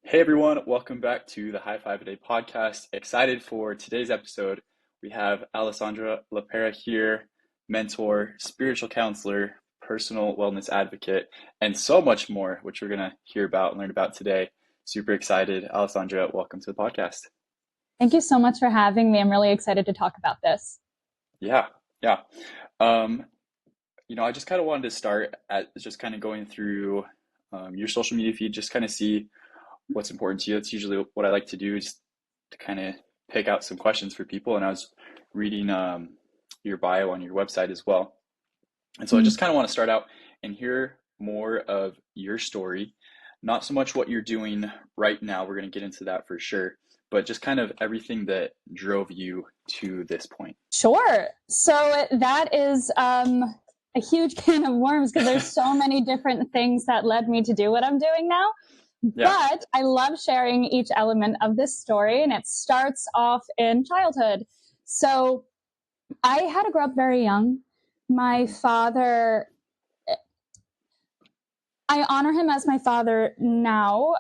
Hey everyone, welcome back to the High Five a Day podcast. Excited for today's episode. We have Alessandra Le Pera here, mentor, spiritual counselor, personal wellness advocate, and so much more, which we're going to hear about and learn about today. Super excited. Alessandra, welcome to the podcast. Thank you so much for having me. I'm really excited to talk about this. Yeah, yeah. Um, I just kind of wanted to start at just kind of going through your social media feed, just kind of see what's important to you. That's usually what I like to do, just to kind of pick out some questions for people. And I was reading your bio on your website as well. And so I just kind of want to start out and hear more of your story, not so much what you're doing right now. We're going to get into that for sure, but just kind of everything that drove you to this point. Sure. So that is a huge can of worms because there's so many different things that led me to do what I'm doing now. Yeah. But I love sharing each element of this story, and it starts off in childhood. So I had to grow up very young. My father, I honor him as my father now,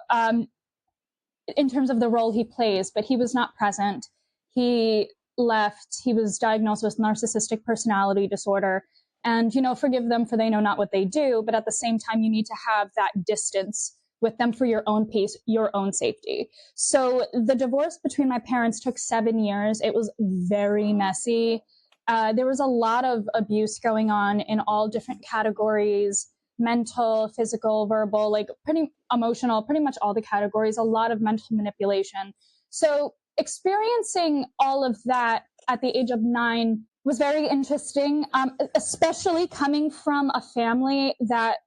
in terms of the role he plays, but he was not present. He left. He was diagnosed with narcissistic personality disorder. And, forgive them for they know not what they do. But at the same time, you need to have that distance with them for your own peace, your own safety. So the divorce between my parents took 7 years. It was very messy. There was a lot of abuse going on in all different categories: mental, physical, verbal, like pretty emotional, pretty much all the categories, a lot of mental manipulation. So experiencing all of that at the age of 9 was very interesting, especially coming from a family that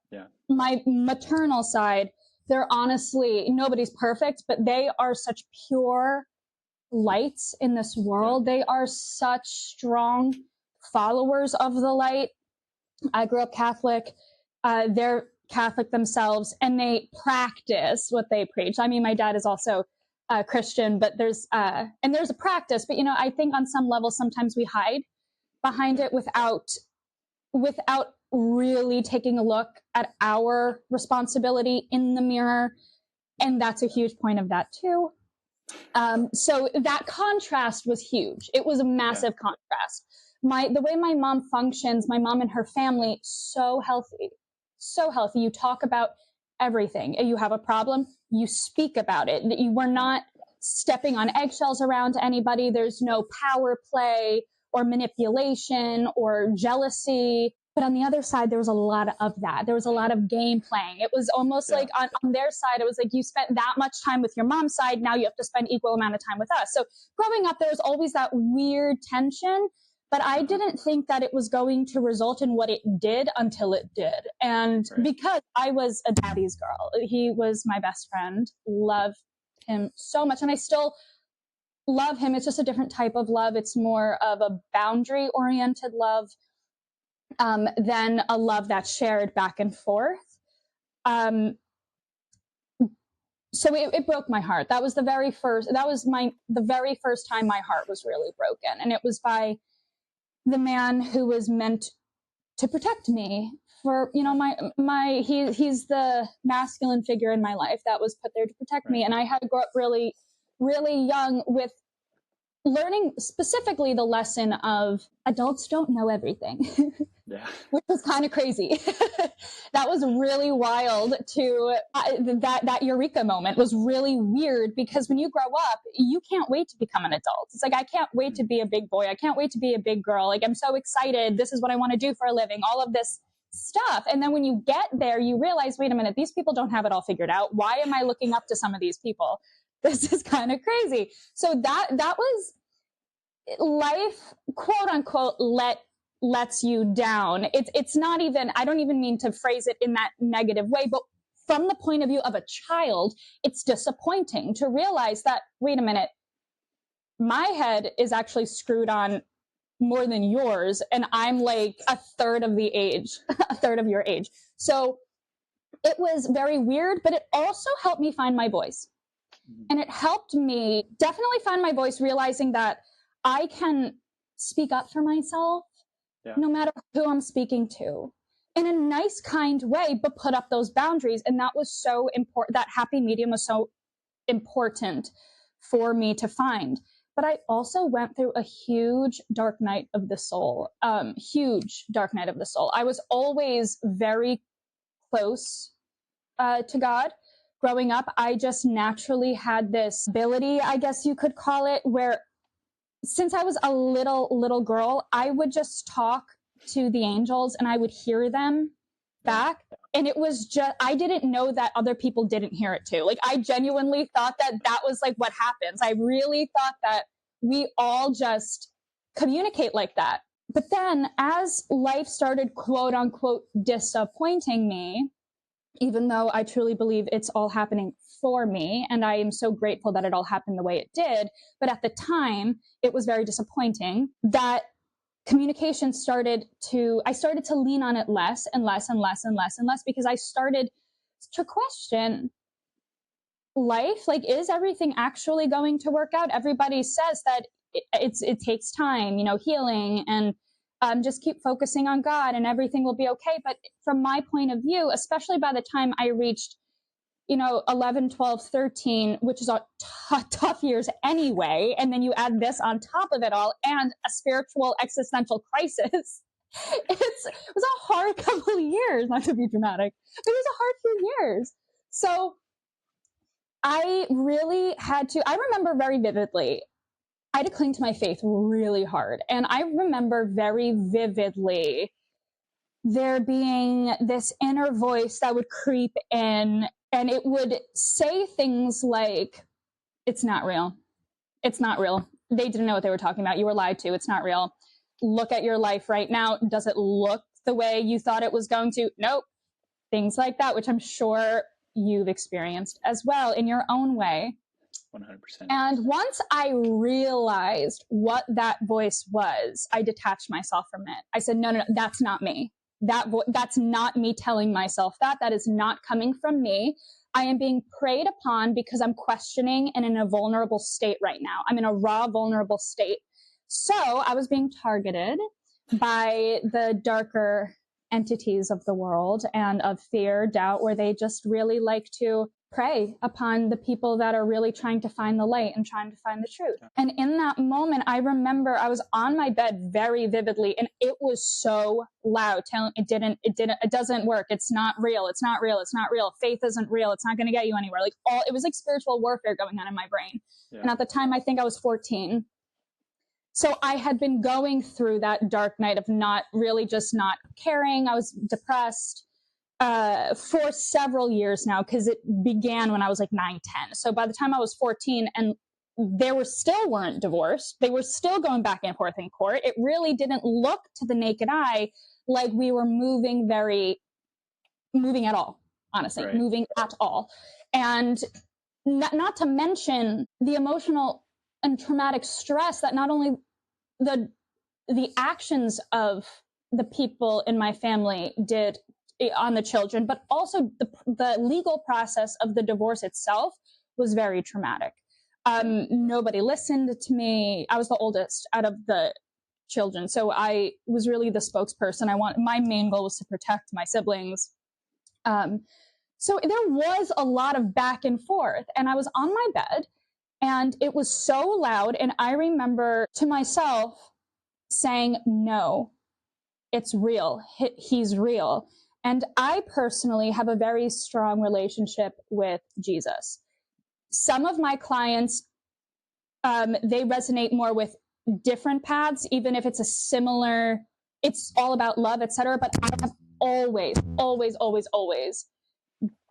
my maternal side, they're honestly, nobody's perfect, but they are such pure lights in this world. They are such strong followers of the light. I grew up Catholic. They're Catholic themselves, and they practice what they preach. I mean, my dad is also Christian, but there's a practice. But I think on some level, sometimes we hide behind it without really taking a look at our responsibility in the mirror, and that's a huge point of that too. So that contrast was huge. It was a massive contrast. The way my mom functions, my mom and her family, so healthy. You talk about everything. You have a problem, you speak about it. You were not stepping on eggshells around anybody. There's no power play or manipulation or jealousy. But on the other side, there was a lot of that. There was a lot of game playing. It was almost like on their side, it was like you spent that much time with your mom's side. Now you have to spend equal amount of time with us. So growing up, there was always that weird tension. But I didn't think that it was going to result in what it did until it did. And because I was a daddy's girl, he was my best friend, loved him so much. And I still love him. It's just a different type of love. It's more of a boundary oriented love than a love that's shared back and forth. So it broke my heart. That was the very first time my heart was really broken. And it was by the man who was meant to protect me for, he's the masculine figure in my life that was put there to protect me. And I had to grow up really, really young with learning specifically the lesson of adults don't know everything, which was kind of crazy. That was really wild that eureka moment was really weird, because when you grow up, you can't wait to become an adult. It's like, I can't wait to be a big boy. I can't wait to be a big girl. Like, I'm so excited. This is what I want to do for a living, all of this stuff. And then when you get there, you realize, wait a minute, these people don't have it all figured out. Why am I looking up to some of these people? This is kind of crazy. So that was life, quote unquote, lets you down. It's not even, I don't even mean to phrase it in that negative way, but from the point of view of a child, it's disappointing to realize that, wait a minute, my head is actually screwed on more than yours, and I'm like a third of your age. So it was very weird, but it also helped me find my voice. And it helped me definitely find my voice, realizing that I can speak up for myself, no matter who I'm speaking to, in a nice, kind way, but put up those boundaries. And that was so important. That happy medium was so important for me to find. But I also went through a huge dark night of the soul, huge dark night of the soul. I was always very close to God. Growing up, I just naturally had this ability, I guess you could call it, where since I was a little girl, I would just talk to the angels and I would hear them back. And it was just, I didn't know that other people didn't hear it too. Like, I genuinely thought that that was like what happens. I really thought that we all just communicate like that. But then as life started, quote unquote, disappointing me, even though I truly believe it's all happening for me, and I am so grateful that it all happened the way it did. But at the time, it was very disappointing that communication I started to lean on it less and less and less and less and less, because I started to question life. Like, is everything actually going to work out? Everybody says that it takes time, healing, and just keep focusing on God and everything will be okay. But from my point of view, especially by the time I reached 11, 12, 13, which is a tough years anyway. And then you add this on top of it all and a spiritual existential crisis. It was a hard couple of years, not to be dramatic, but it was a hard few years. So I really I remember very vividly, I had to cling to my faith really hard. And I remember very vividly there being this inner voice that would creep in, and it would say things like, it's not real. It's not real. They didn't know what they were talking about. You were lied to. It's not real. Look at your life right now. Does it look the way you thought it was going to? Nope. Things like that, which I'm sure you've experienced as well in your own way. 100%. And once I realized what that voice was, I detached myself from it. I said, no, that's not me. That's not me telling myself that. That is not coming from me. I am being preyed upon because I'm questioning and in a vulnerable state right now. I'm in a raw, vulnerable state. So I was being targeted by the darker entities of the world and of fear, doubt, where they just really like to prey upon the people that are really trying to find the light and trying to find the truth. And in that moment, I remember I was on my bed very vividly, and it was so loud, telling it doesn't work. It's not real. It's not real. It's not real. Faith isn't real. It's not going to get you anywhere. It was like spiritual warfare going on in my brain. Yeah. And at the time, I think I was 14. So I had been going through that dark night of not caring. I was depressed for several years now, because it began when I was like 9, 10. So by the time I was 14, and they weren't divorced, they were still going back and forth in court. It really didn't look to the naked eye like we were moving at all, honestly, right. Moving at all. And not to mention the emotional and traumatic stress that not only the actions of the people in my family did on the children, but also the legal process of the divorce itself was very traumatic. Nobody listened to me. I was the oldest out of the children, so I was really the spokesperson. My main goal was to protect my siblings. So there was a lot of back and forth, and I was on my bed, and it was so loud, and I remember to myself saying, no, it's real. He's real. And I personally have a very strong relationship with Jesus. Some of my clients, they resonate more with different paths, even if it's it's all about love, etc. But I have always, always, always, always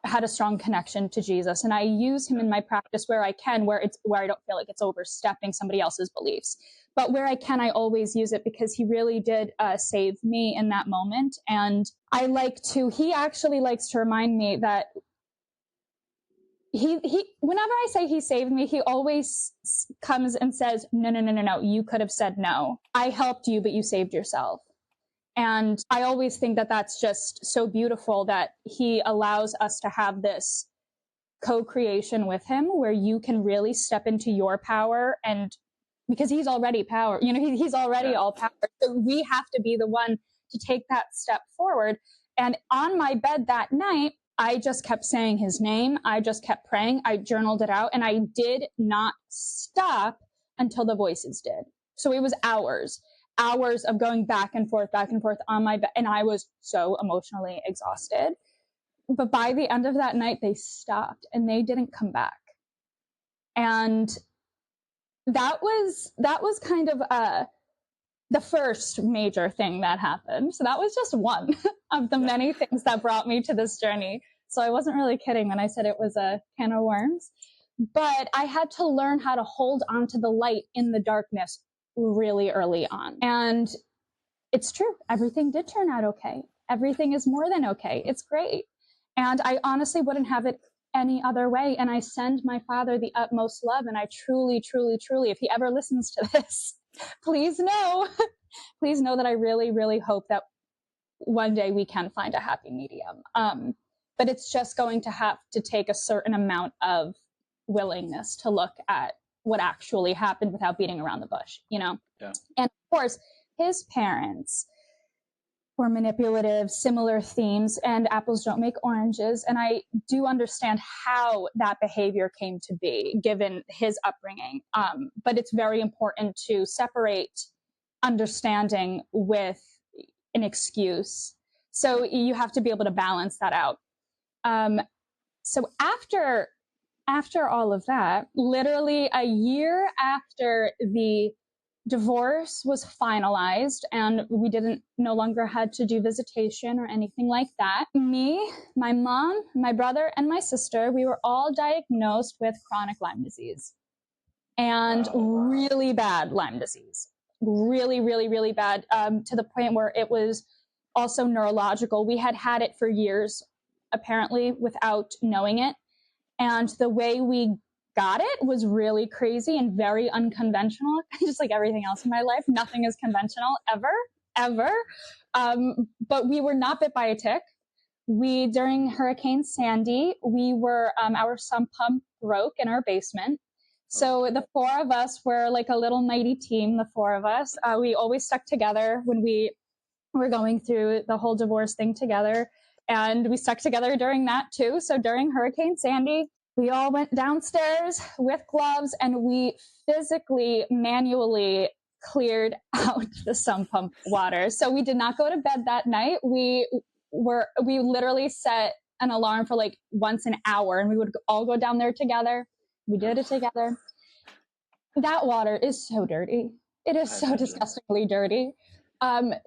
had a strong connection to Jesus. And I use him in my practice where I can, where I don't feel like it's overstepping somebody else's beliefs. But where I can, I always use it, because he really did save me in that moment. And he actually likes to remind me that whenever I say he saved me, he always comes and says, no, you could have said no. I helped you, but you saved yourself. And I always think that that's just so beautiful, that he allows us to have this co-creation with him, where you can really step into your power, and because he's already power, he's already all power. So we have to be the one to take that step forward. And on my bed that night, I just kept saying his name. I just kept praying. I journaled it out, and I did not stop until the voices did. So it was hours of going back and forth on my bed. And I was so emotionally exhausted. But by the end of that night, they stopped and they didn't come back. And that was kind of the first major thing that happened. So that was just one of the many things that brought me to this journey. So I wasn't really kidding when I said it was a can of worms. But I had to learn how to hold on to the light in the darkness really early on. And it's true. Everything did turn out okay. Everything is more than okay. It's great. And I honestly wouldn't have it any other way. And I send my father the utmost love. And I truly, truly, truly, if he ever listens to this, please know that I really, really hope that one day we can find a happy medium. But it's just going to have to take a certain amount of willingness to look at what actually happened without beating around the bush, you know? Yeah. And of course, his parents were manipulative, similar themes, and apples don't make oranges. And I do understand how that behavior came to be given his upbringing. But it's very important to separate understanding with an excuse. So you have to be able to balance that out. So after all of that, literally a year after the divorce was finalized and we no longer had to do visitation or anything like that, me, my mom, my brother, and my sister, we were all diagnosed with chronic Lyme disease. And really bad Lyme disease. Really, really, really bad, to the point where it was also neurological. We had it for years, apparently, without knowing it. And the way we got it was really crazy and very unconventional, just like everything else in my life. Nothing is conventional ever. But we were not bit by a tick. During Hurricane Sandy, our sump pump broke in our basement. So the four of us were like a little mighty team, the four of us. We always stuck together when we were going through the whole divorce thing together. And we stuck together during that too. So during Hurricane Sandy, we all went downstairs with gloves and we physically, manually cleared out the sump pump water. So we did not go to bed that night. We literally set an alarm for like once an hour and we would all go down there together. We did it together. That water is so dirty. It is so disgustingly dirty.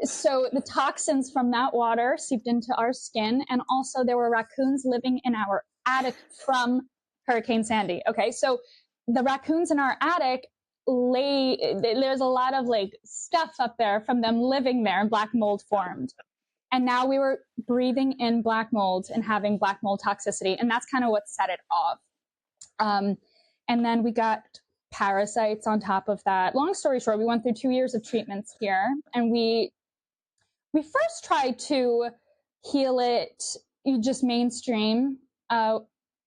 So the toxins from that water seeped into our skin. And also there were raccoons living in our attic from Hurricane Sandy. Okay. So the raccoons in our attic there's a lot of like stuff up there from them living there and black mold formed. And now we were breathing in black mold and having black mold toxicity. And that's kind of what set it off. And then we got parasites on top of that. Long story short, we went through 2 years of treatments here, and we first tried to heal it just mainstream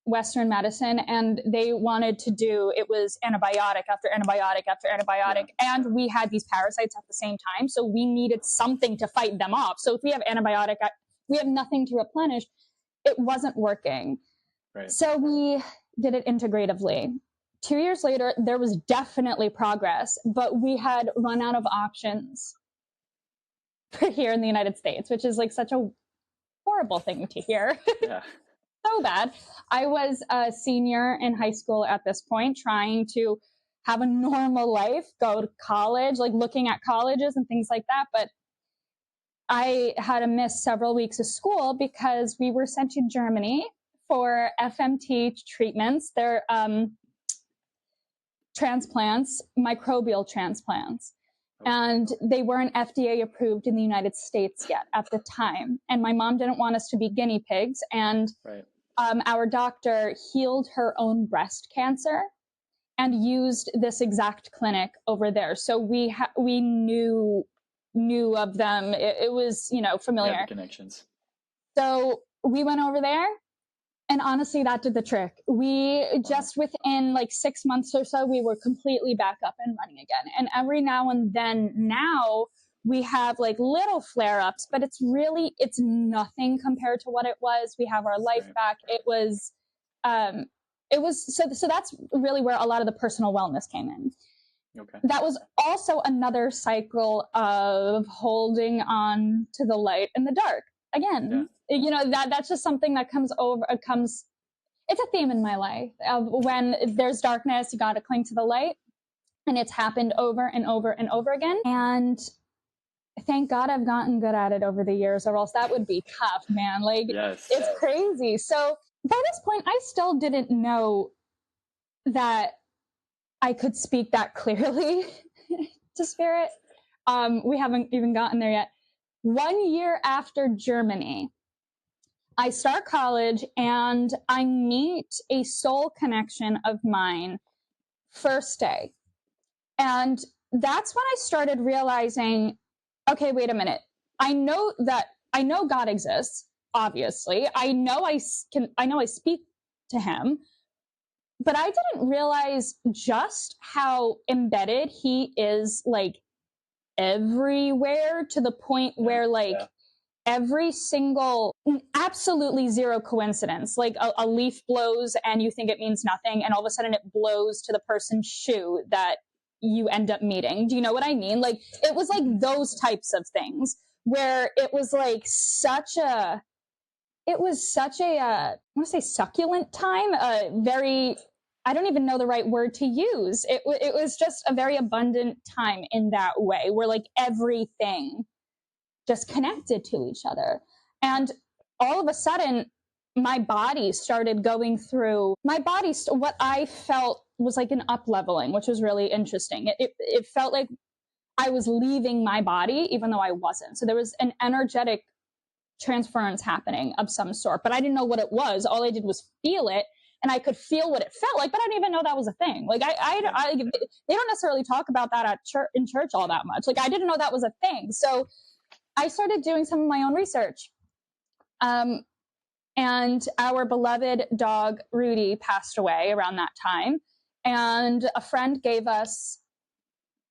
Western medicine, and they wanted to do it was antibiotic after antibiotic after antibiotic, and we had these parasites at the same time, so we needed something to fight them off. So if we have antibiotic, we have nothing to replenish. It wasn't working. Right. So we did it integratively. 2 years later, there was definitely progress, but we had run out of options for here in the United States, which is like such a horrible thing to hear. Yeah. So bad. I was a senior in high school at this point, trying to have a normal life, go to college, like looking at colleges and things like that. But I had to miss several weeks of school because we were sent to Germany for FMT treatments. They're transplants, microbial transplants. And they weren't FDA approved in the United States yet at the time. And my mom didn't want us to be guinea pigs. And our doctor healed her own breast cancer and used this exact clinic over there. So we knew of them. It was, familiar. Yeah, the connections. So we went over there. And honestly, that did the trick. We just within like 6 months or so, we were completely back up and running again. And every now and then now We have like little flare-ups, but it's nothing compared to what it was. We have our life Right. back. So that's really where a lot of the personal wellness came in. Okay. That was also another cycle of holding on to the light in the dark. Again, that's just something that it's a theme in my life. When there's darkness, you got to cling to the light. And it's happened over and over and over again. And thank God I've gotten good at it over the years, or else that would be tough, man. Like, it's crazy. So by this point, I still didn't know that I could speak that clearly to spirit. We haven't even gotten there yet. 1 year after Germany, I start college and I meet a soul connection of mine first day. And that's when I started realizing, okay, wait a minute. I know God exists, obviously. I know I speak to him, but I didn't realize just how embedded he is, like, everywhere, to the point where, like, every single, absolutely zero coincidence. Like a leaf blows and you think it means nothing, and all of a sudden it blows to the person's shoe that you end up meeting. Do you know what I mean? Like, it was like those types of things where it was like I want to say succulent time, I don't even know the right word to use. It was just a very abundant time in that way, where like everything just connected to each other. And all of a sudden, my body started going through, what I felt was like an up-leveling, which was really interesting. It felt like I was leaving my body, even though I wasn't. So there was an energetic transference happening of some sort, but I didn't know what it was. All I did was feel it, and I could feel what it felt like, but I didn't even know that was a thing. Like they don't necessarily talk about that at in church all that much. Like, I didn't know that was a thing. So I started doing some of my own research. And our beloved dog, Rudy, passed away around that time. And a friend gave us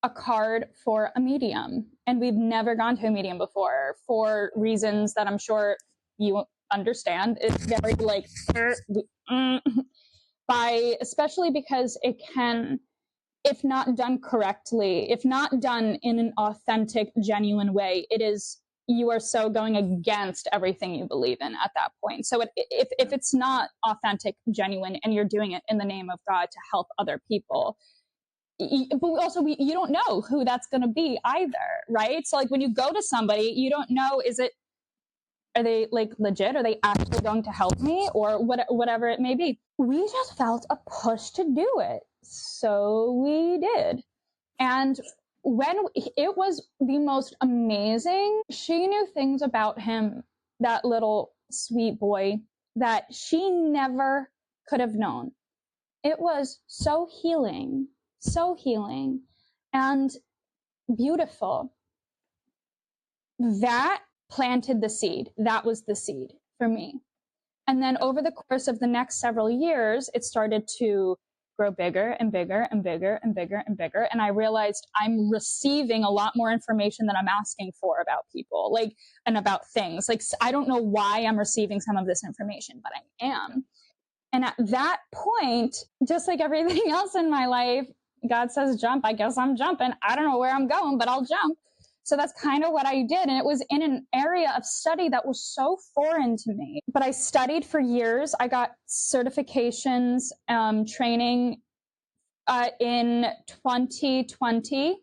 a card for a medium. And we've never gone to a medium before, for reasons that I'm sure you understand. It's very like, especially because it can, if not done correctly, if not done in an authentic, genuine way, you are so going against everything you believe in at that point. So if it's not authentic, genuine, and you're doing it in the name of God to help other people, but also you don't know who that's going to be either, right? So like when you go to somebody, you don't know, are they like legit? Are they actually going to help me, or whatever it may be? We just felt a push to do it. So we did. And when it was the most amazing, she knew things about him, that little sweet boy, that she never could have known. It was so healing and beautiful. That planted the seed. That was the seed for me. And then over the course of the next several years, it started to grow bigger and bigger and bigger and bigger and bigger. And I realized I'm receiving a lot more information than I'm asking for about people, like, and about things. Like, I don't know why I'm receiving some of this information, but I am. And at that point, just like everything else in my life, God says, jump. I guess I'm jumping. I don't know where I'm going, but I'll jump. So that's kind of what I did. And it was in an area of study that was so foreign to me. But I studied for years. I got certifications, training. In 2020,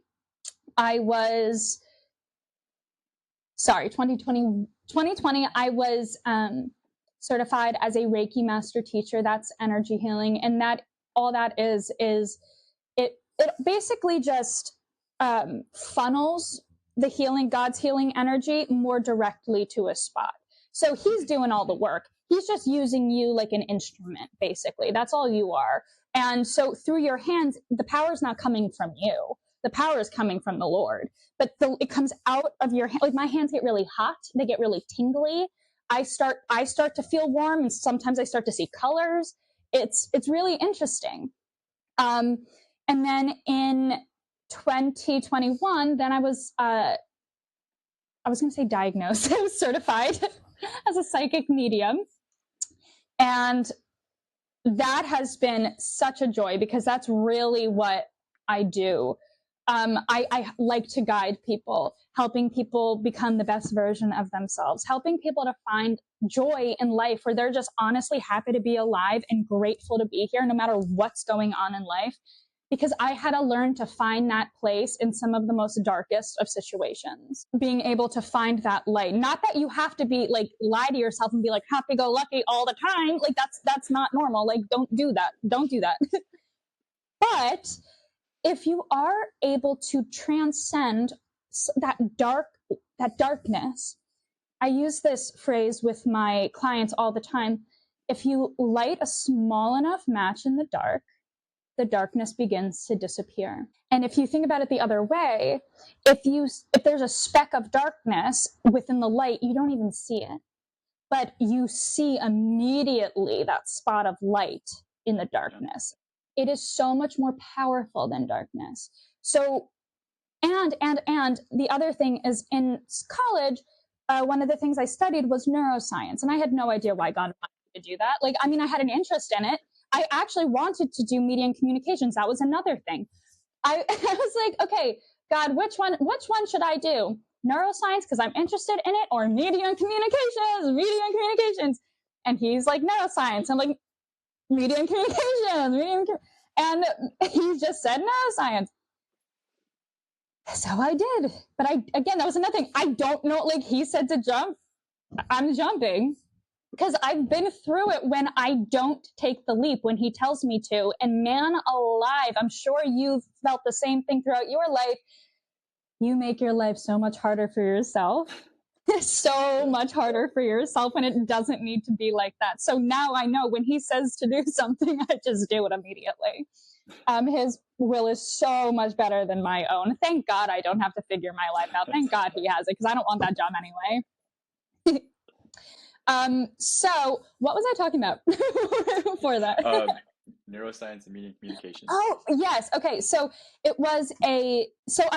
2020, I was certified as a Reiki master teacher. That's energy healing. And all that is it basically just funnels the healing, God's healing energy, more directly to a spot. So he's doing all the work. He's just using you like an instrument, basically. That's all you are. And so through your hands, the power is not coming from you. The power is coming from the Lord. But it comes out of your hand. Like, my hands get really hot. They get really tingly. I start to feel warm, and sometimes I start to see colors. It's really interesting. And then in 2021, then I was I was going to say diagnosed. I was certified as a psychic medium. And that has been such a joy because that's really what I do. I like to guide people, helping people become the best version of themselves, helping people to find joy in life where they're just honestly happy to be alive and grateful to be here no matter what's going on in life. Because I had to learn to find that place in some of the most darkest of situations, being able to find that light. Not that you have to be like, lie to yourself and be like happy go lucky all the time. Like that's not normal. Like, don't do that. Don't do that. But if you are able to transcend that darkness, I use this phrase with my clients all the time. If you light a small enough match in the dark, the darkness begins to disappear. And if you think about it the other way, if there's a speck of darkness within the light, you don't even see it, but you see immediately that spot of light in the darkness. It is so much more powerful than darkness. So, and the other thing is in college, one of the things I studied was neuroscience, and I had no idea why God wanted me to do that. Like, I mean, I had an interest in it. I actually wanted to do media and communications. That was another thing. I was like, okay, God, which one should I do? Neuroscience, because I'm interested in it, or media and communications? And he's like, neuroscience. I'm like, media and communications, and he just said neuroscience. So I did. But again, that was another thing. I don't know, like he said to jump, I'm jumping. Because I've been through it when I don't take the leap, when he tells me to. And man alive, I'm sure you've felt the same thing throughout your life. You make your life so much harder for yourself. So much harder for yourself when it doesn't need to be like that. So now I know when he says to do something, I just do it immediately. His will is so much better than my own. Thank God I don't have to figure my life out. Thank God he has it, because I don't want that job anyway. So what was I talking about before that? Neuroscience and media communications. Oh, yes. Okay. So I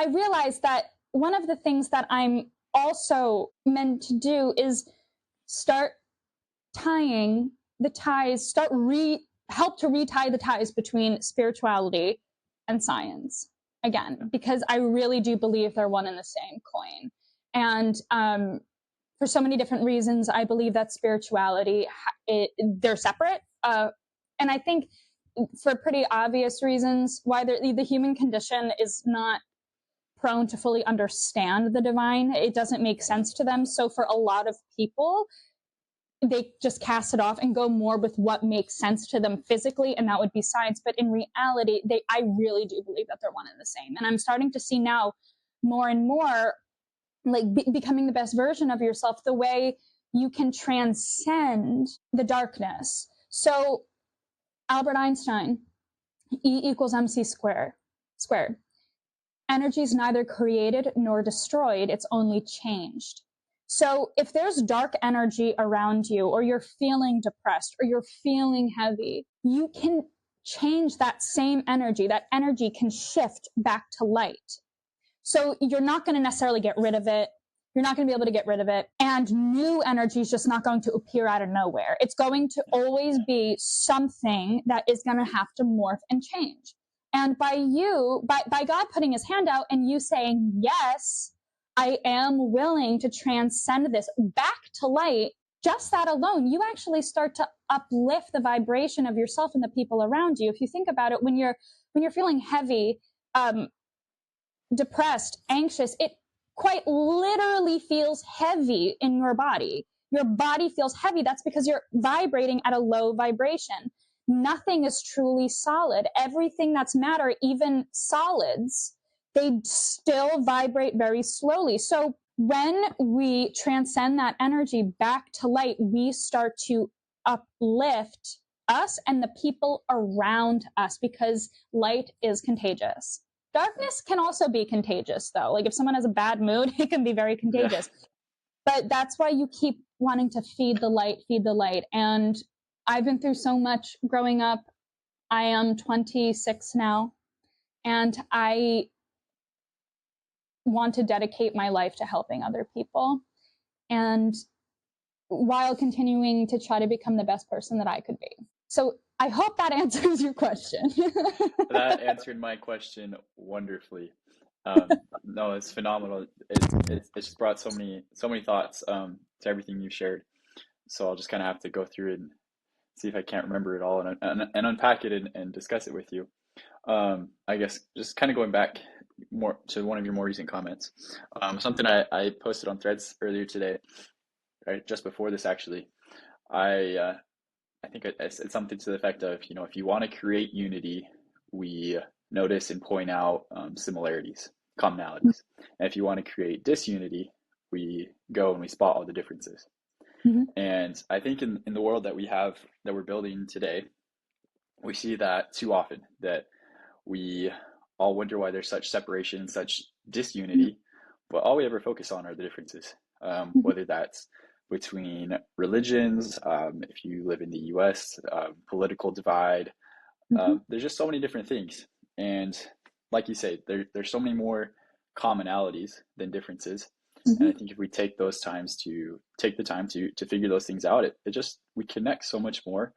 realized that one of the things that I'm also meant to do is start tying the ties, help to retie the ties between spirituality and science again, because I really do believe they're one and the same coin. And, for so many different reasons, I believe that spirituality, they're separate. And I think for pretty obvious reasons why the human condition is not prone to fully understand the divine. It doesn't make sense to them. So for a lot of people, they just cast it off and go more with what makes sense to them physically, and that would be science. But in reality, I really do believe that they're one and the same. And I'm starting to see now more and more, like becoming the best version of yourself, the way you can transcend the darkness. So Albert Einstein, E = mc squared. Energy is neither created nor destroyed, it's only changed. So if there's dark energy around you, or you're feeling depressed, or you're feeling heavy, you can change that same energy. That energy can shift back to light. So you're not going to necessarily get rid of it. You're not going to be able to get rid of it. And new energy is just not going to appear out of nowhere. It's going to always be something that is going to have to morph and change. And by God putting his hand out and you saying, yes, I am willing to transcend this back to light, just that alone, you actually start to uplift the vibration of yourself and the people around you. If you think about it, when you're feeling heavy, depressed, anxious, it quite literally feels heavy in your body. Your body feels heavy. That's because you're vibrating at a low vibration. Nothing is truly solid. Everything that's matter, even solids, they still vibrate very slowly. So when we transcend that energy back to light, we start to uplift us and the people around us, because light is contagious. Darkness can also be contagious, though. Like if someone has a bad mood, it can be very contagious. Yeah. But that's why you keep wanting to feed the light. And I've been through so much growing up. I am 26 now. And I want to dedicate my life to helping other people, and while continuing to try to become the best person that I could be. So I hope that answers your question. That answered my question wonderfully. No, it's phenomenal. It's just brought so many thoughts to everything you shared. So I'll just kind of have to go through it and see if I can't remember it all and unpack it and discuss it with you. I guess just kind of going back more to one of your more recent comments, something I posted on Threads earlier today, right, just before this actually. I think it's something to the effect of, if you want to create unity, we notice and point out similarities, commonalities. And if you want to create disunity, we go and we spot all the differences. Mm-hmm. And I think in the world that we're building today, we see that too often, that we all wonder why there's such separation, such disunity, but all we ever focus on are the differences, whether that's between religions, if you live in the US, political divide. There's just so many different things. And like you say, there's so many more commonalities than differences. And I think if we take the time to figure those things out, we connect so much more.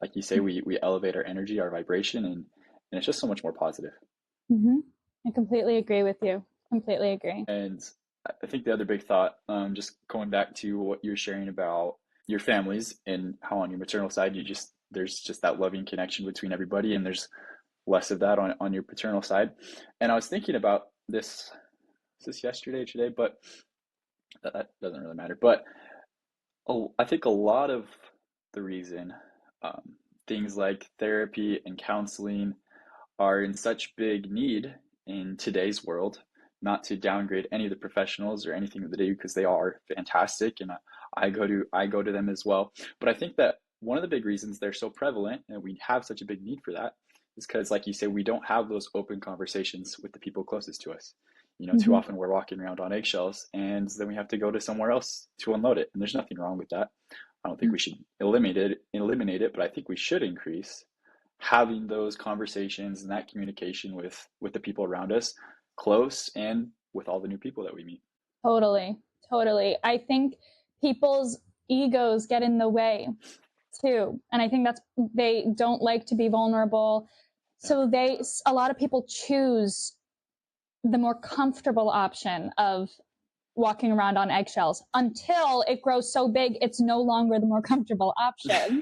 Like you say, we elevate our energy, our vibration, and it's just so much more positive. I completely agree with you. Completely agree. And I think the other big thought, just going back to what you're sharing about your families and how on your maternal side, there's just that loving connection between everybody, and there's less of that on your paternal side. And I was thinking about this yesterday or today, but that doesn't really matter. But I think a lot of the reason things like therapy and counseling are in such big need in today's world, not to downgrade any of the professionals or anything that they do, because they are fantastic, and I go to them as well. But I think that one of the big reasons they're so prevalent and we have such a big need for that is because, like you say, we don't have those open conversations with the people closest to us. Too often we're walking around on eggshells, and then we have to go to somewhere else to unload it. And there's nothing wrong with that. I don't think we should eliminate it, but I think we should increase having those conversations and that communication with the people around us, close, and with all the new people that we meet. Totally. I think people's egos get in the way too. And I think they don't like to be vulnerable. So a lot of people choose the more comfortable option of walking around on eggshells until it grows so big it's no longer the more comfortable option.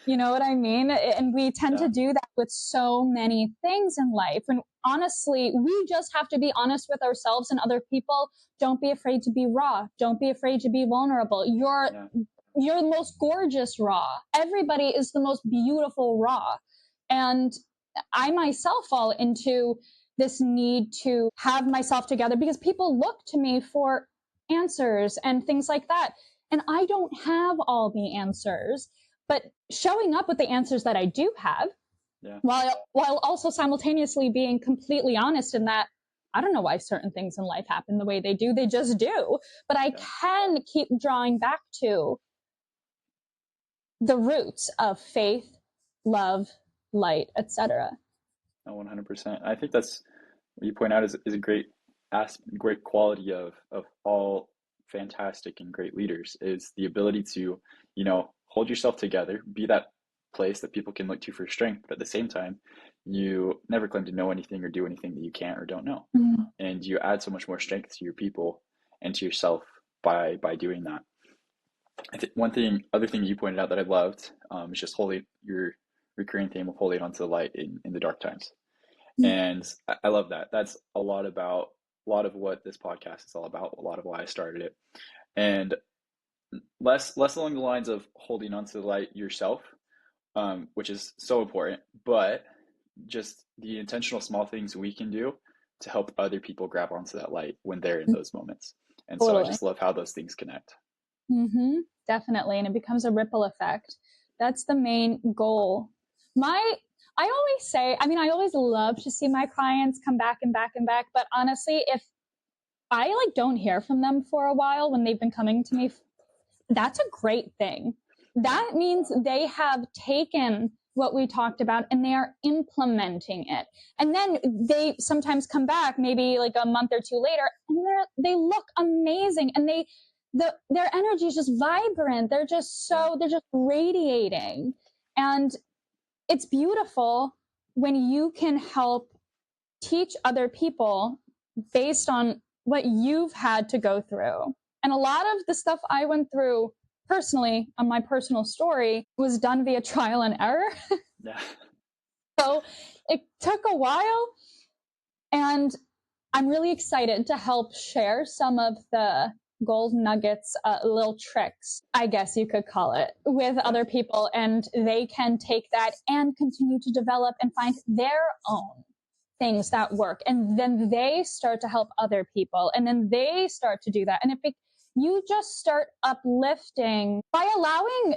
You know what I mean? And we tend to do that with so many things in life. And honestly, we just have to be honest with ourselves and other people. Don't be afraid to be raw. Don't be afraid to be vulnerable. You're the most gorgeous raw. Everybody is the most beautiful raw. And I myself fall into this need to have myself together because people look to me for answers and things like that. And I don't have all the answers, but showing up with the answers that I do have, while also simultaneously being completely honest in that I don't know why certain things in life happen the way they do. They just do. But I can keep drawing back to the roots of faith, love, light, etc. Oh, 100%. I think that's what you point out is a great quality of all fantastic and great leaders, is the ability to, hold yourself together, be that place that people can look to for strength, but at the same time, you never claim to know anything or do anything that you can't or don't know. And you add so much more strength to your people and to yourself by doing that. I think other thing you pointed out that I loved is just holding your recurring theme of holding onto the light in the dark times. And I love that. That's a lot of what this podcast is all about, a lot of why I started it. And less along the lines of holding onto the light yourself, which is so important, but just the intentional small things we can do to help other people grab onto that light when they're in those moments. And so I just love how those things connect. Definitely. And it becomes a ripple effect. That's the main goal. I always say, I always love to see my clients come back and back and back. But honestly, if I don't hear from them for a while when they've been coming to me, that's a great thing. That means they have taken what we talked about and they are implementing it. And then they sometimes come back maybe like a month or two later and they look amazing and their energy is just vibrant. They're just radiating. And it's beautiful when you can help teach other people based on what you've had to go through. And a lot of the stuff I went through personally on my personal story was done via trial and error. Yeah. So it took a while, and I'm really excited to help share some of the gold nuggets, little tricks, I guess you could call it, with other people, and they can take that and continue to develop and find their own things that work. And then they start to help other people, and then they start to do that. And you just start uplifting by allowing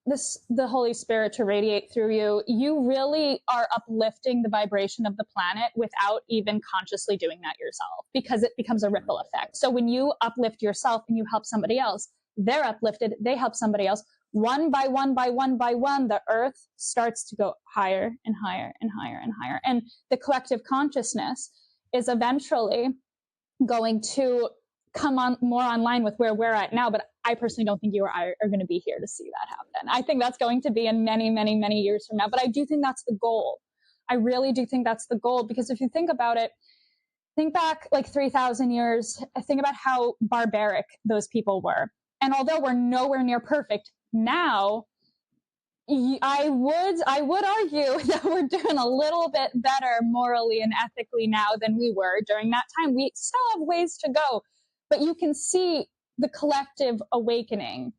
the Holy Spirit to radiate through you. You really are uplifting the vibration of the planet without even consciously doing that yourself, because it becomes a ripple effect. So when you uplift yourself and you help somebody else, they're uplifted, they help somebody else. One by one, the earth starts to go higher and higher and higher and higher. And the collective consciousness is eventually going to come on more online with where we're at now. But I personally don't think you or I are going to be here to see that happen. I think that's going to be in many, many, many years from now. But I do think that's the goal. I really do think that's the goal, because if you think about it, think back like 3,000 years, think about how barbaric those people were. And although we're nowhere near perfect now, I would argue that we're doing a little bit better morally and ethically now than we were during that time. We still have ways to go, but you can see the collective awakening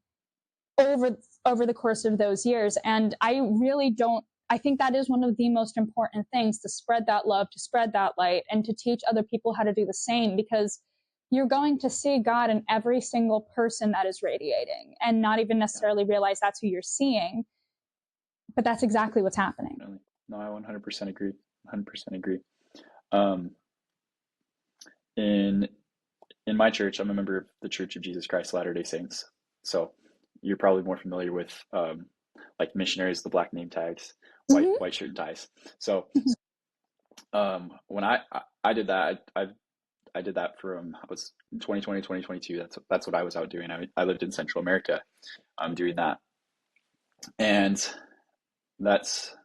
over the course of those years. And I think that is one of the most important things, to spread that love, to spread that light, and to teach other people how to do the same, because you're going to see God in every single person that is radiating, and not even necessarily realize that's who you're seeing. But that's exactly what's happening. No, I 100% agree. 100% agree. In my church, I'm a member of the Church of Jesus Christ of Latter-day Saints. So you're probably more familiar with like missionaries, the black name tags, white shirt and ties. So when I did that, I did that from, I was 2020, 2022. That's what I was out doing. I lived in Central America doing that. And that's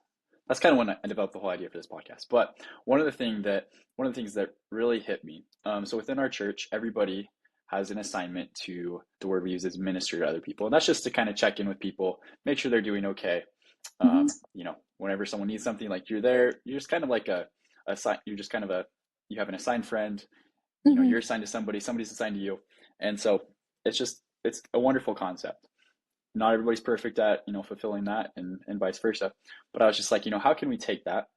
kind of when I developed the whole idea for this podcast. But one of the things that really hit me, so within our church, everybody has an assignment to, the word we use is minister to other people. And that's just to kind of check in with people, make sure they're doing okay. Whenever someone needs something, like you're there, you're just kind of like you have an assigned friend, you're assigned to somebody's assigned to you. And so it's a wonderful concept. Not everybody's perfect at, fulfilling that, and vice versa. But I was just like, how can we take that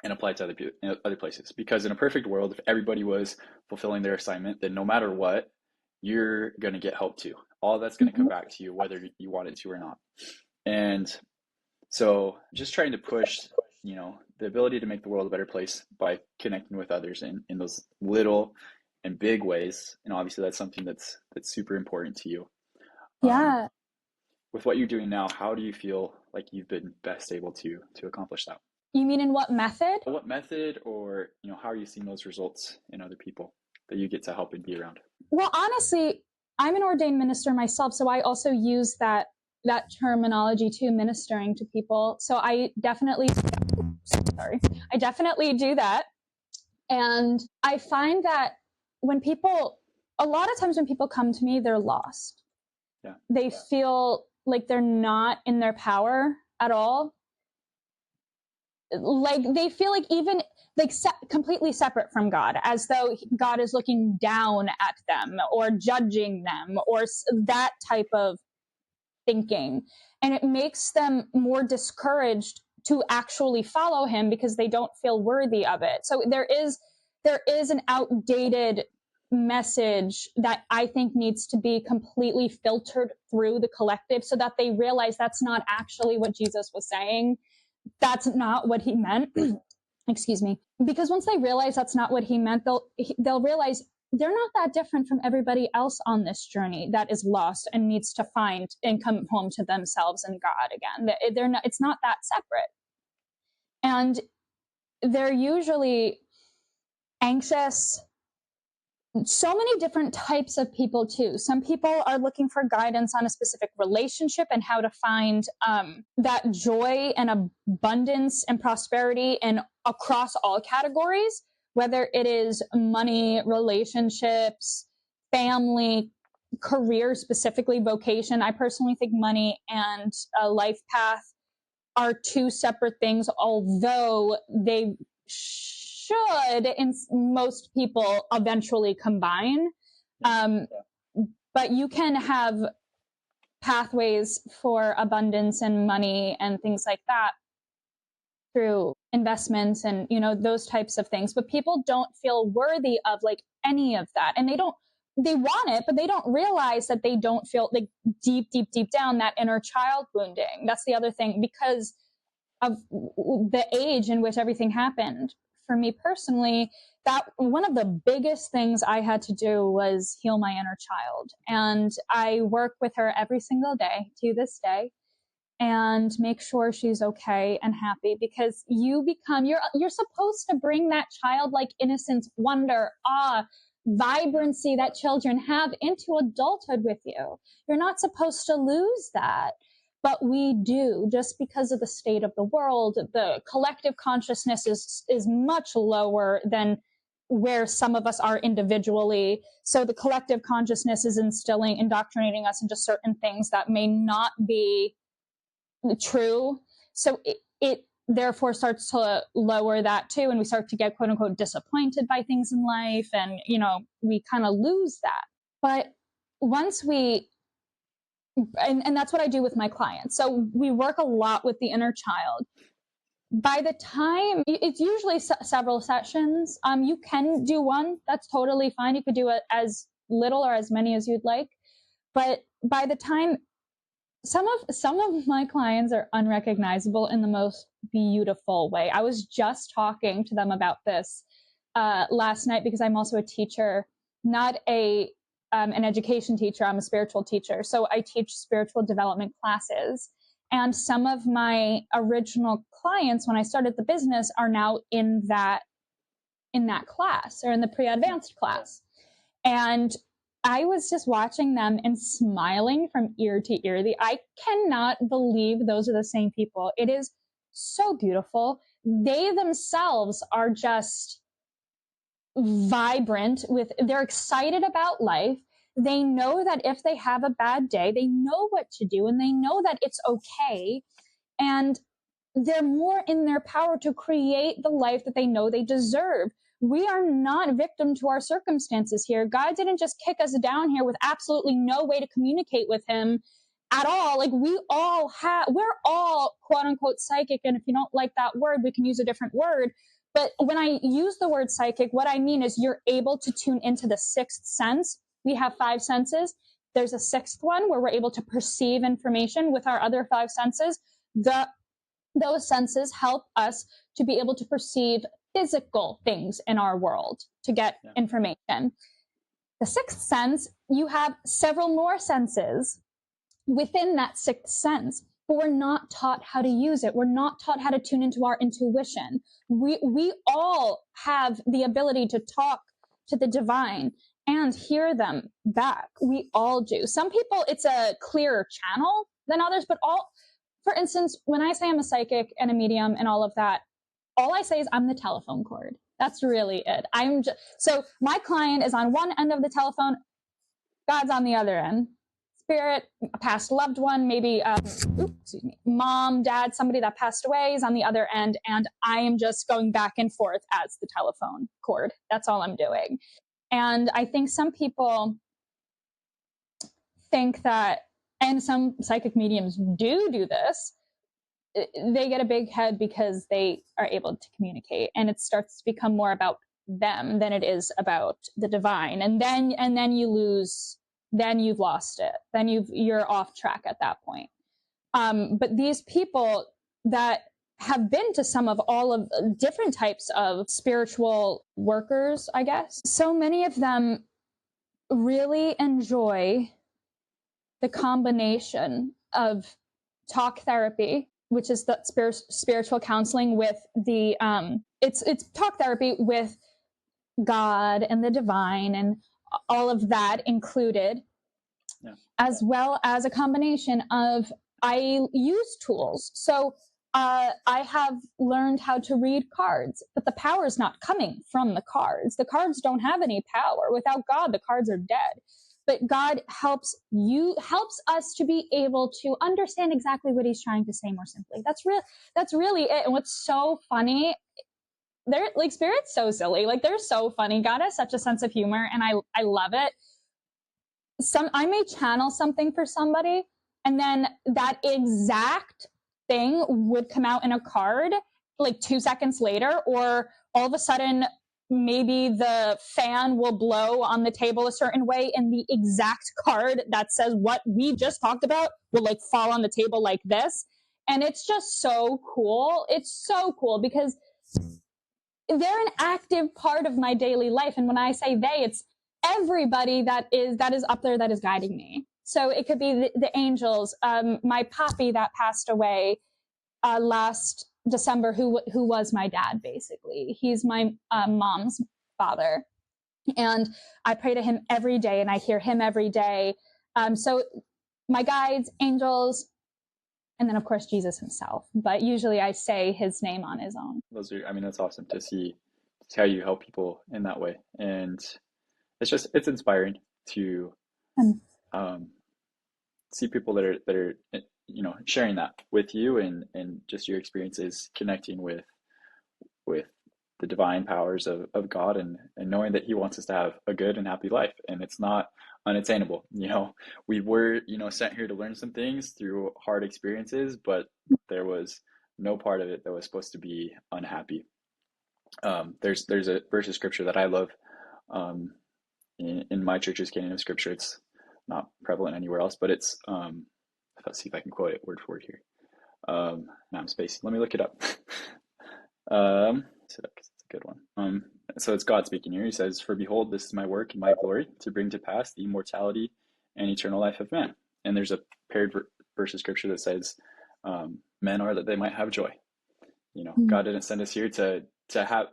and apply it to other places? Because in a perfect world, if everybody was fulfilling their assignment, then no matter what, you're going to get help too. All that's going to come back to you, whether you want it to or not. And so just trying to push, the ability to make the world a better place by connecting with others in those little and big ways. And obviously that's something that's super important to you. Yeah. With what you're doing now, how do you feel like you've been best able to accomplish that? You mean in what method? What method, or how are you seeing those results in other people that you get to help and be around? Well, honestly, I'm an ordained minister myself, so I also use that terminology too, ministering to people. So I definitely do that. And I find that a lot of times when people come to me, they're lost. Yeah. They feel like they're not in their power at all. Like they feel like even like completely separate from God, as though God is looking down at them or judging them, or that type of thinking. And it makes them more discouraged to actually follow him because they don't feel worthy of it. So there is an outdated message that I think needs to be completely filtered through the collective, so that they realize that's not actually what Jesus was saying. That's not what he meant. Excuse me. Because once they realize that's not what he meant, they'll realize they're not that different from everybody else on this journey that is lost and needs to find and come home to themselves and God again. They're not, it's not that separate. And they're usually anxious. So many different types of people too. Some people are looking for guidance on a specific relationship and how to find that joy and abundance and prosperity and across all categories, whether it is money, relationships, family, career, specifically vocation. I personally think money and a life path are two separate things, although they should, in most people, eventually combine. But you can have pathways for abundance and money and things like that through investments and, you know, those types of things. But people don't feel worthy of like any of that. And they want it, but they don't realize that they don't feel like deep down that inner child wounding. That's the other thing, because of the age in which everything happened. For me personally, that one of the biggest things I had to do was heal my inner child. And I work with her every single day to this day and make sure she's okay and happy, because you're supposed to bring that childlike innocence, wonder, awe, vibrancy that children have into adulthood with you. You're not supposed to lose that. But we do, just because of the state of the world. The collective consciousness is much lower than where some of us are individually. So the collective consciousness is indoctrinating us into certain things that may not be true. So it therefore starts to lower that too. And we start to get, quote unquote, disappointed by things in life. And, you know, we kind of lose that. But once and that's what I do with my clients. So we work a lot with the inner child. By the time, it's usually several sessions. You can do one. That's totally fine. You could do it as little or as many as you'd like. But by the time, some of my clients are unrecognizable in the most beautiful way. I was just talking to them about this last night, because I'm also a teacher, not an education teacher. I'm a spiritual teacher. So I teach spiritual development classes. And some of my original clients, when I started the business, are now in that class, or in the pre-advanced class. And I was just watching them and smiling from ear to ear. I cannot believe those are the same people. It is so beautiful. They themselves are just vibrant they're excited about life. They know that if they have a bad day, they know what to do, and they know that it's okay. And they're more in their power to create the life that they know they deserve. We are not victim to our circumstances here. God didn't just kick us down here with absolutely no way to communicate with him at all. Like, we're all quote unquote psychic. And if you don't like that word, we can use a different word. But when I use the word psychic, what I mean is you're able to tune into the sixth sense. We have 5 senses. There's a sixth one where we're able to perceive information with our other 5 senses. Those senses help us to be able to perceive physical things in our world, to get information. The sixth sense, you have several more senses within that sixth sense, but we're not taught how to use it. We're not taught how to tune into our intuition. We all have the ability to talk to the divine and hear them back. We all do. Some people, it's a clearer channel than others, but for instance, when I say I'm a psychic and a medium and all of that, all I say is I'm the telephone cord. That's really it. So my client is on one end of the telephone, God's on the other end. Spirit, a past loved one, maybe mom, dad, somebody that passed away is on the other end, and I am just going back and forth as the telephone cord. That's all I'm doing. And I think some people think that, and some psychic mediums do this, they get a big head because they are able to communicate, and it starts to become more about them than it is about the divine. And then you've lost it. Then you're off track at that point. But these people that have been to some of all of different types of spiritual workers, I guess. So many of them really enjoy the combination of talk therapy, which is the spiritual counseling with the it's talk therapy with God and the divine and all of that included, Yeah. as well as a combination of, I use tools. So I have learned how to read cards, but the power is not coming from the cards. The cards don't have any power. Without God, the cards are dead. But God helps us to be able to understand exactly what he's trying to say more simply. That's really it. And what's so funny, they're like, spirit's so silly. Like, they're so funny. God has such a sense of humor, and I love it. I may channel something for somebody, and then that exact thing would come out in a card like 2 seconds later, or all of a sudden maybe the fan will blow on the table a certain way, and the exact card that says what we just talked about will like fall on the table like this. And it's just so cool. It's so cool because they're an active part of my daily life. And when I say they, it's everybody that is up there that is guiding me. So it could be the angels, my papi that passed away last December, who was my dad, basically. He's my mom's father. And I pray to him every day, and I hear him every day. So my guides, angels, and then of course Jesus himself. But usually I say his name on his own. That's awesome to see how you help people in that way. And it's inspiring to see people that are sharing that with you, and just your experiences connecting with the divine powers of God, and knowing that he wants us to have a good and happy life, and it's not unattainable. We were sent here to learn some things through hard experiences, but there was no part of it that was supposed to be unhappy. There's a verse of scripture that I love, in my church's canon of scripture. It's not prevalent anywhere else, but it's let's see if I can quote it word for word here. Now I'm spacing. Let me look it up. It's a good one. So it's God speaking here. He says, "For behold, this is my work and my glory, to bring to pass the immortality and eternal life of man." And there's a paired verse of scripture that says, "Men are that they might have joy." God didn't send us here to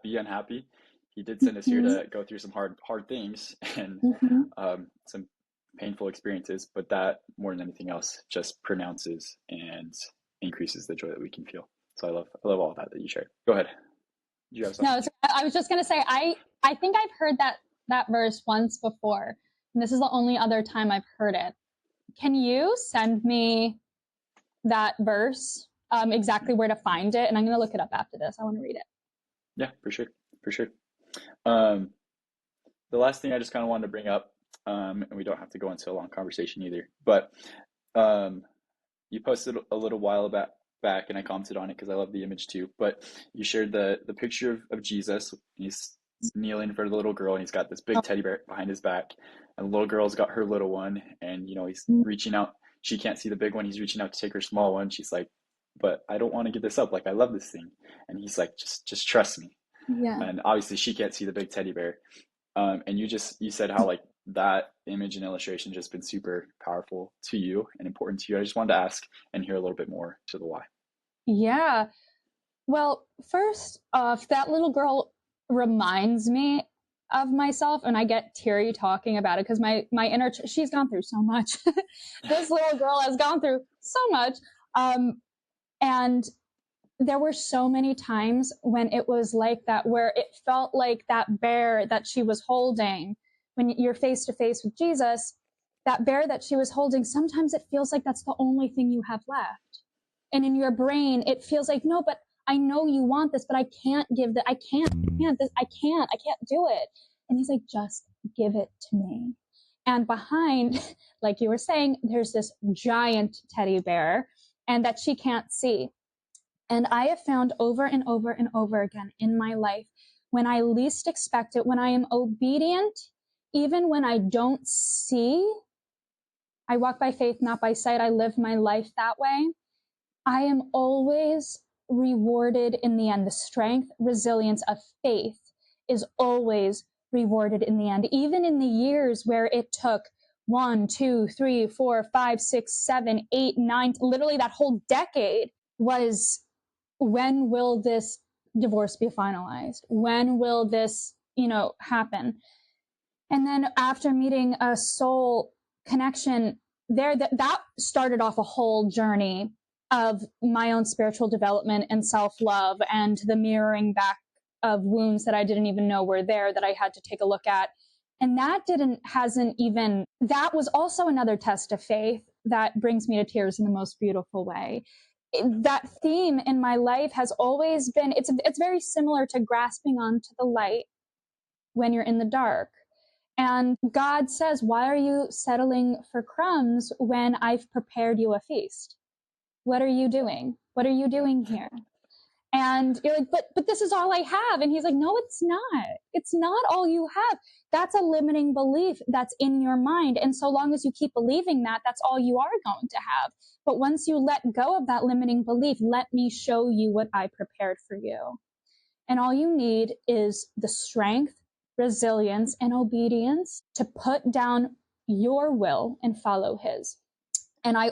be unhappy. He did send us here to go through some hard things and some painful experiences, but that, more than anything else, just pronounces and increases the joy that we can feel. So I love all that you shared. Go ahead. Did you have something? No, I was just going to say, I think I've heard that verse once before, and this is the only other time I've heard it. Can you send me that verse, exactly where to find it? And I'm going to look it up after this. I want to read it. Yeah, for sure. The last thing I just kind of wanted to bring up, and we don't have to go into a long conversation either, but you posted a little while back, and I commented on it because I love the image too, but you shared the picture of Jesus. He's kneeling in front of the little girl, and he's got this big teddy bear behind his back, and the little girl's got her little one, and he's reaching out. She can't see the big one. He's reaching out to take her small one. She's like, "But I don't want to give this up. Like, I love this thing." And he's like, just trust me. Yeah. And obviously she can't see the big teddy bear. And you said how like that image and illustration just been super powerful to you and important to you. I just wanted to ask and hear a little bit more to the why. Yeah. Well, first off, that little girl reminds me of myself, and I get teary talking about it because my inner she's gone through so much. This little girl has gone through so much. And there were so many times when it was like that, where it felt like that bear that she was holding, when you're face to face with Jesus, that bear that she was holding, sometimes it feels like that's the only thing you have left. And in your brain, it feels like, no, but I know you want this, but I can't give that. I can't do it. And he's like, just give it to me. And behind, like you were saying, there's this giant teddy bear, and that she can't see. And I have found over and over and over again in my life, when I least expect it, when I am obedient, even when I don't see, I walk by faith, not by sight. I live my life that way. I am always rewarded in the end. The strength, resilience of faith is always rewarded in the end, even in the years where it took 1, 2, 3, 4, 5, 6, 7, 8, 9, literally that whole decade was, when will this divorce be finalized? When will this, happen? And then after meeting a soul connection there, that started off a whole journey of my own spiritual development and self-love, and the mirroring back of wounds that I didn't even know were there, that I had to take a look at. And that that was also another test of faith that brings me to tears in the most beautiful way. That theme in my life has always been, it's very similar to grasping onto the light when you're in the dark. And God says, why are you settling for crumbs when I've prepared you a feast? What are you doing? What are you doing here? And you're like, but this is all I have. And he's like, no, it's not. It's not all you have. That's a limiting belief that's in your mind. And so long as you keep believing that, that's all you are going to have. But once you let go of that limiting belief, let me show you what I prepared for you. And all you need is the strength, resilience, and obedience to put down your will and follow his. And I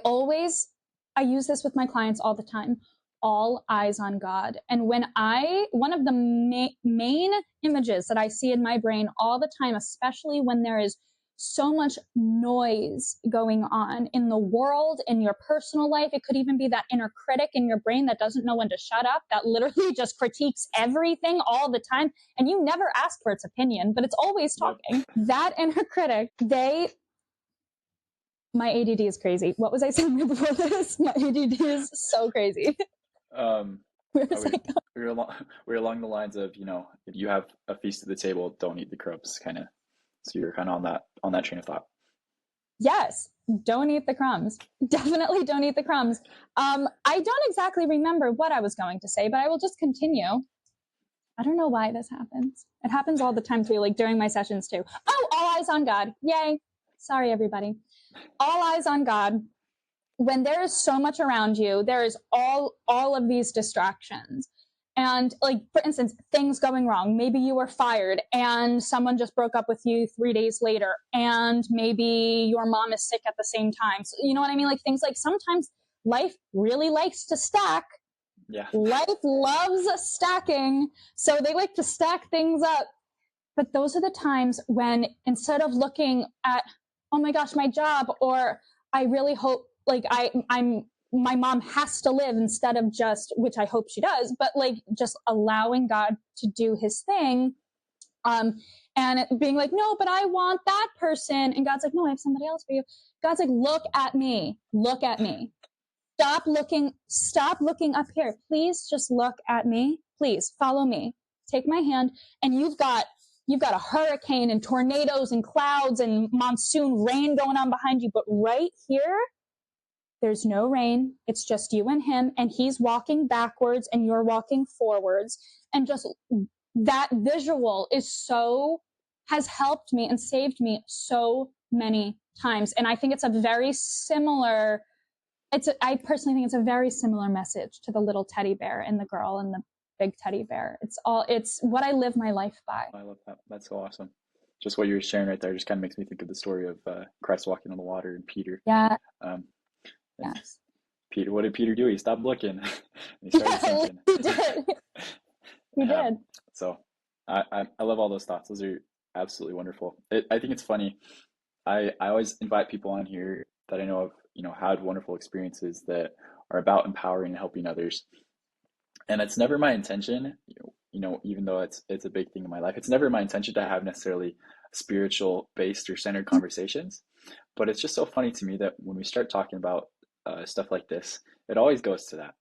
use this with my clients all the time. All eyes on God. And one of the main images that I see in my brain all the time, especially when there is so much noise going on in the world, in your personal life, it could even be that inner critic in your brain that doesn't know when to shut up, that literally just critiques everything all the time. And you never ask for its opinion, but it's always talking. Yep. That inner critic, my ADD is crazy. What was I saying before this? My ADD is so crazy. We're along the lines of, if you have a feast at the table, don't eat the crumbs, kind of. So you're kind of on that train of thought. Yes, don't eat the crumbs. Definitely don't eat the crumbs. I don't exactly remember what I was going to say, but I will just continue. I don't know why this happens. It happens all the time too, like during my sessions too. Oh, all eyes on God. Yay. Sorry, everybody. All eyes on God. When there is so much around you, there is all of these distractions. And like, for instance, things going wrong. Maybe you were fired and someone just broke up with you 3 days later. And maybe your mom is sick at the same time. So, you know what I mean? Like things like, sometimes life really likes to stack. Yeah. Life loves stacking. So they like to stack things up. But those are the times when, instead of looking at, oh my gosh, my job, or I really hope, like my mom has to live, instead of just, which I hope she does, but like just allowing God to do his thing. And being like, no, but I want that person. And God's like, no, I have somebody else for you. God's like, look at me. Look at me. Stop looking up here. Please just look at me. Please follow me. Take my hand. And you've got a hurricane and tornadoes and clouds and monsoon rain going on behind you. But right here, there's no rain. It's just you and him. And he's walking backwards and you're walking forwards. And just that visual has helped me and saved me so many times. And I think it's I personally think it's a very similar message to the little teddy bear and the girl and the big teddy bear. It's what I live my life by. I love that. That's so awesome. Just what you were sharing right there just kind of makes me think of the story of Christ walking on the water and Peter. Yeah. Yes. Peter, what did Peter do? He stopped looking. He started sinking. He did. He did. So I love all those thoughts. Those are absolutely wonderful. I think it's funny. I always invite people on here that I know have, had wonderful experiences that are about empowering and helping others. And it's never my intention, even though it's a big thing in my life, it's never my intention to have necessarily spiritual based or centered conversations. But it's just so funny to me that when we start talking about stuff like this, it always goes to that.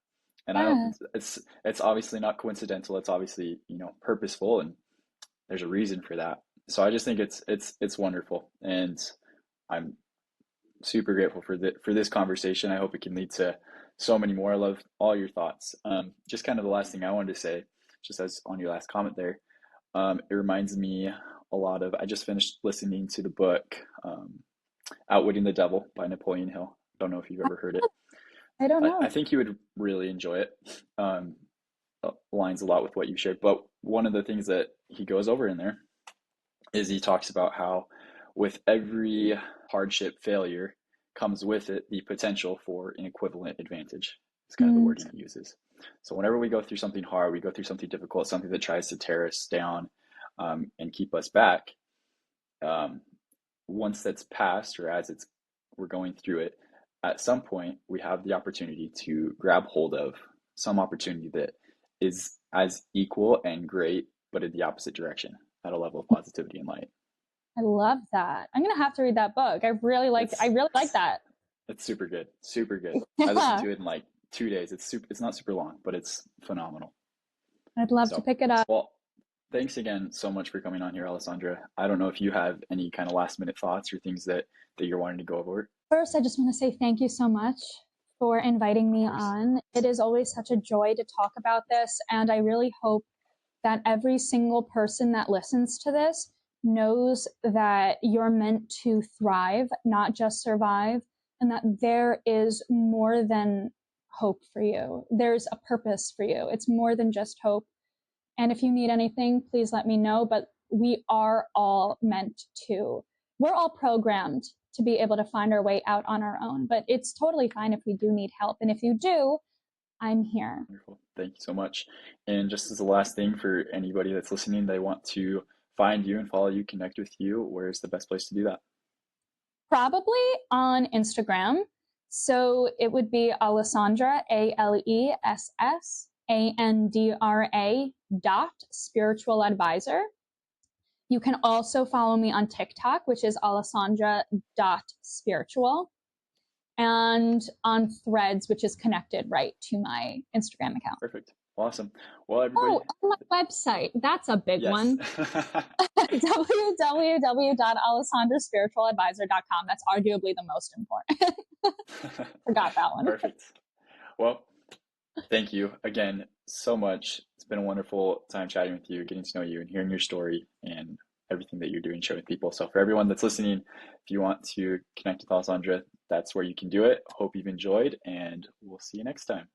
And it's obviously not coincidental. It's obviously, purposeful, and there's a reason for that. So I just think it's wonderful, and I'm super grateful for this conversation. I hope it can lead to so many more. I love all your thoughts. Just kind of the last thing I wanted to say, just as on your last comment there, it reminds me a lot of, I just finished listening to the book Outwitting the Devil by Napoleon Hill. Don't know if you've ever heard it. I don't know. I think you would really enjoy it. aligns a lot with what you shared. But one of the things that he goes over in there is he talks about how with every hardship failure comes with it the potential for an equivalent advantage. It's kind of the Mm, wording he uses. So whenever we go through something hard, we go through something difficult, something that tries to tear us down, and keep us back. Um, Once that's passed, or as it's we're going through it, at some point we have the opportunity to grab hold of some opportunity that is as equal and great, but in the opposite direction, at a level of positivity and light. I love that. I'm gonna have to read that book. I It's really like that. it's super good, super good. I listened Yeah, to it in like 2 days. It's not super long, but it's phenomenal. I'd love to So, pick it up. well, thanks again so much for coming on here, Alessandra. I don't know if you have any kind of last minute thoughts or things that you're wanting to go over. First, I just want to say thank you so much for inviting Of me course. on. It is always such a joy to talk about this, and I really hope that every single person that listens to this knows that you're meant to thrive, not just survive, and that there is more than hope for you. There's a purpose for you. It's more than just hope. And if you need anything, please let me know. But we are all meant to, we're all programmed to be able to find our way out on our own. But it's totally fine if we do need help. And if you do, I'm here. Wonderful. Thank you so much. And just as the last thing for anybody that's listening, they want to find you and follow you, connect with you, where's the best place to do that? Probably on Instagram. So it would be Alessandra, Alessandra dot spiritual advisor. You can also follow me on TikTok, which is Alessandra dot spiritual, and on Threads, which is connected right to my Instagram account. Perfect. Awesome. Well, everybody, Oh, and my website. That's a big yes. one. www.alessandraspiritualadvisor.com. That's arguably the most important. Forgot that one. Perfect. Well, thank you again so much. It's been a wonderful time chatting with you, getting to know you, and hearing your story and everything that you're doing, showing people. So, for everyone that's listening, if you want to connect with Alessandra, that's where you can do it. Hope you've enjoyed, and we'll see you next time.